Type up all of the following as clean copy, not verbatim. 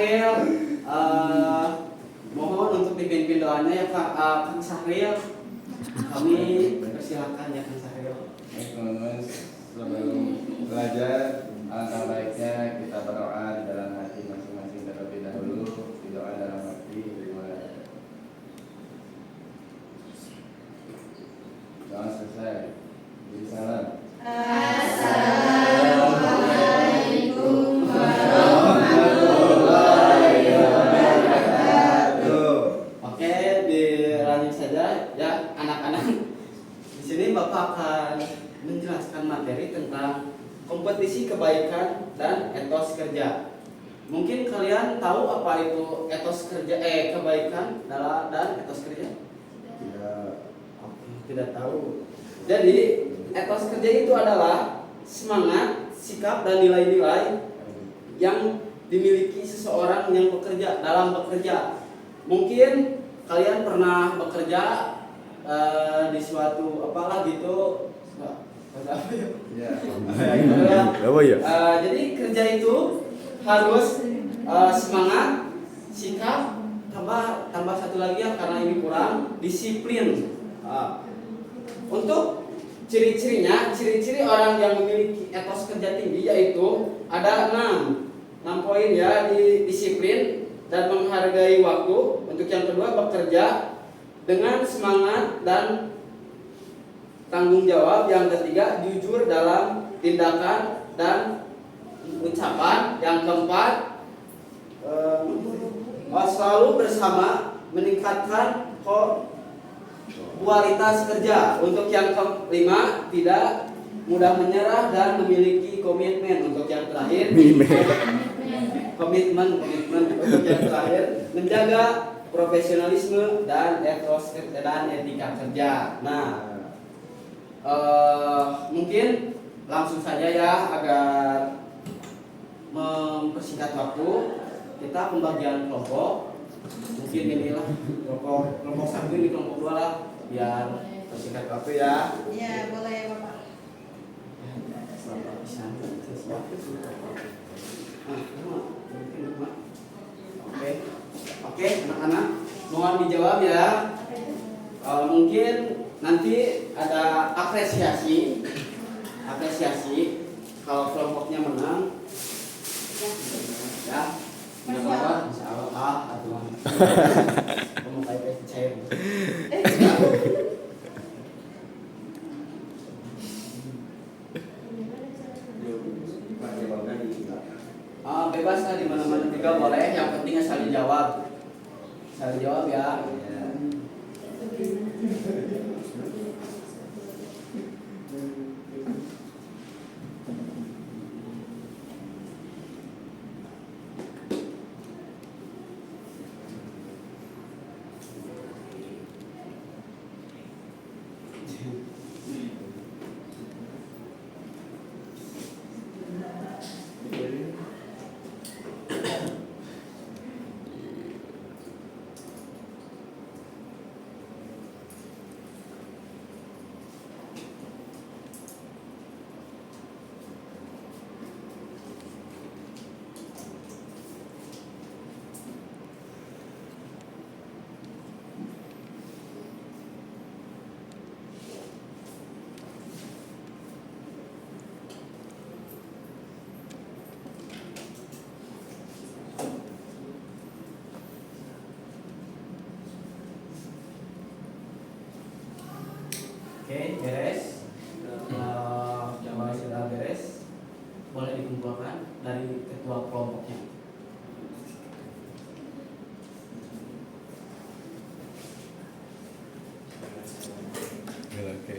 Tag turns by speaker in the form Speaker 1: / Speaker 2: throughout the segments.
Speaker 1: Sahril, mohon untuk dipimpin doanya ya Kang Sahril. Kami persilakan ya Kang Sahril.
Speaker 2: Teman-teman, sebelum belajar, alangkah baiknya kita berdoa di dalam hati masing-masing terlebih dahulu. Doa dalam hati dimulai. Doa selesai. Jadi salam.
Speaker 3: Assalamualaikum warahmatullahi wabarakatuh.
Speaker 1: Oke, dilanjut saja ya anak-anak. Di sini Bapak akan menjelaskan materi tentang kompetisi kebaikan dan etos kerja. Mungkin kalian tahu apa itu etos kerja, kebaikan dan etos kerja?
Speaker 2: Tidak.
Speaker 1: Oke, tidak tahu. Jadi etos kerja itu adalah semangat, sikap dan nilai-nilai yang dimiliki seseorang yang bekerja dalam bekerja. Mungkin kalian pernah bekerja di suatu apalah gitu.
Speaker 2: Ya.
Speaker 1: Jadi kerja itu harus semangat, sikap, tambah satu lagi ya karena ini kurang disiplin. Untuk ciri-ciri orang yang memiliki etos kerja tinggi yaitu ada 6 poin ya, disiplin dan menghargai waktu. Untuk yang kedua bekerja dengan semangat dan tanggung jawab. Yang ketiga jujur dalam tindakan dan ucapan. Yang keempat selalu bersama meningkatkan kualitas kerja. Untuk yang kelima tidak mudah menyerah dan memiliki komitmen. Untuk yang terakhir komitmen. Untuk yang terakhir menjaga profesionalisme dan etos dan etika kerja. Nah, mungkin langsung saja ya agar mempersingkat waktu, kita pembagian kelompok. Mungkin inilah kelompok 1 ini kelompok 2 lah biar persingkat waktu ya.
Speaker 3: Iya, boleh Bapak.
Speaker 1: Oke, anak-anak mohon dijawab ya. Mungkin nanti ada apresiasi kalau kelompoknya menang ya. Enggak apa-apa, insyaallah aturan. Kamu kayak cair. Bebas lah di mana-mana juga boleh, yang penting asal dijawab. Asal dijawab ya. Oke, beres. Kalau sudah beres, boleh dikumpulkan dari ketua kelompoknya.
Speaker 2: Oke.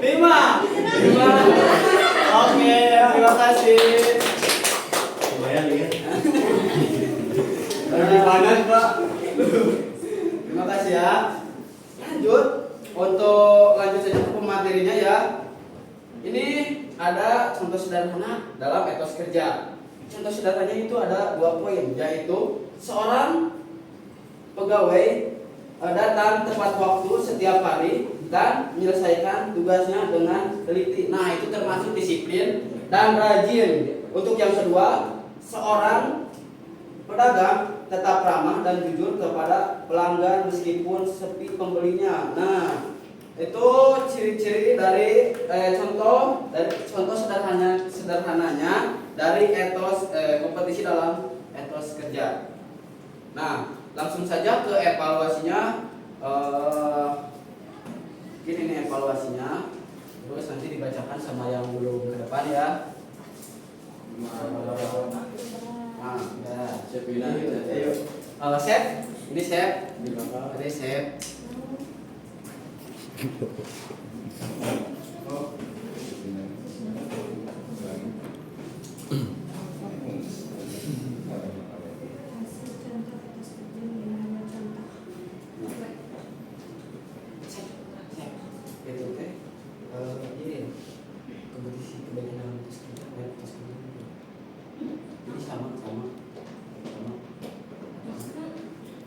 Speaker 1: lima. Oke, terima kasih.
Speaker 4: Lumayan ya.
Speaker 1: Lagi panas, Pak. Terima kasih ya. Lanjut lanjut saja ke pematerinya ya. Ini ada contoh sederhana dalam etos kerja. Contoh sederhananya itu ada 2 poin, yaitu seorang pegawai datang tepat waktu setiap hari dan menyelesaikan tugasnya dengan teliti. Nah, itu termasuk disiplin dan rajin. Untuk yang kedua, seorang pedagang tetap ramah dan jujur kepada pelanggan meskipun sepi pembelinya. Nah, itu ciri-ciri dari contoh sederhananya dari etos kompetisi dalam etos kerja. Nah, langsung saja ke evaluasinya. Gini nih evaluasinya. Terus nanti dibacakan sama yang belum ke depan ya. Nah, ya.
Speaker 4: Chef ini.
Speaker 1: Ayo. Chef, ini chef.
Speaker 4: Di belakang.
Speaker 1: Ini chef. Itu teh ini kompetisi kebagian dalam tes kerja, ini sama.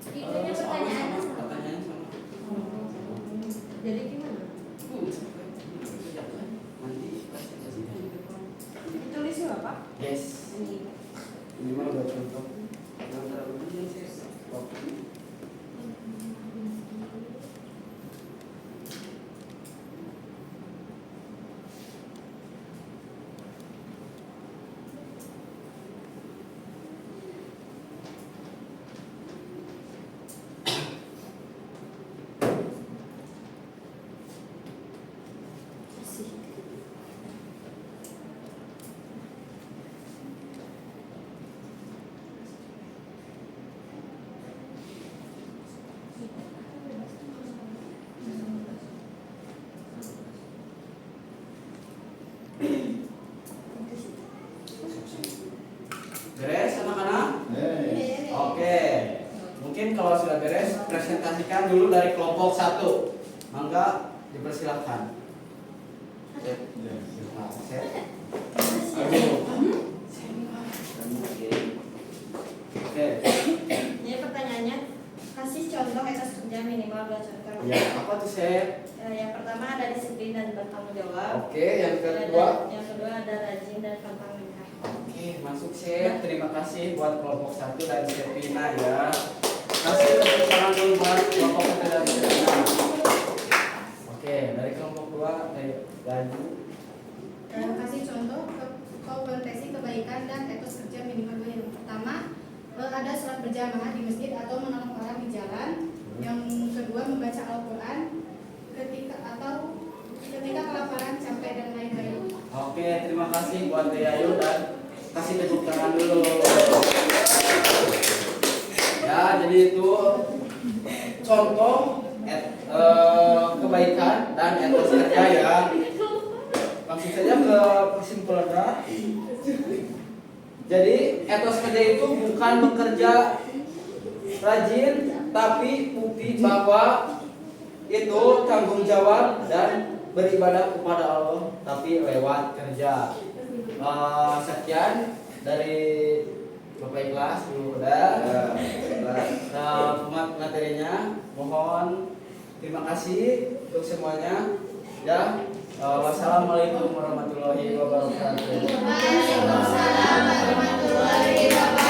Speaker 5: Itunya pertanyaannya sama.
Speaker 1: Pertanyaannya sama.
Speaker 3: Jadi gimana?
Speaker 1: Nanti presentasikan.
Speaker 3: Ditulis ya Pak?
Speaker 1: Yes.
Speaker 3: Ini.
Speaker 1: Ini mah udah contoh. Yang terlalu ini sih. Beres anak-anak? Oke. Mungkin kalau sudah beres, presentasikan dulu dari kelompok 1. Mangga dipersilahkan. Nah, set. Aduh. Oke.
Speaker 3: Ini pertanyaannya, kasih contoh etos kerja minimal 2 contoh.
Speaker 1: Ya, apa tuh, Set?
Speaker 3: Yang pertama ada disiplin dan bertanggung jawab.
Speaker 1: Oke, yang kedua.
Speaker 3: Yang kedua ada rajin dan pantang menyerah.
Speaker 1: Oke, masuk Set. Terima kasih buat kelompok 1 dan Sepina ya. Kasih tepuk tangan dulu buat kelompok 1 dan Sepina. Oke, dari kelompok 2 lanjut.
Speaker 3: Kasih contoh kompetisi kebaikan dan etos kerja minimal 2. Yang pertama ada sholat berjamaah di masjid atau menolong orang di jalan. Yang kedua membaca Al-Quran ketika kelaparan, capek dan lain-lain.
Speaker 1: Oke, terima kasih buat Deyayu dan kasih tepuk tangan dulu. Ya, jadi itu contoh kebaikan dan etos kerja ya. Langsung saja ke kesimpulannya. Jadi etos kerja itu bukan bekerja rajin, tapi bukti bahwa itu tanggung jawab dan beribadah kepada Allah, tapi lewat kerja. Sekian dari Bapak Ikhlas dulu udah. Materinya mohon terima kasih untuk semuanya ya. Wassalamualaikum warahmatullahi wabarakatuh.
Speaker 5: Waalaikumsalam warahmatullahi wabarakatuh.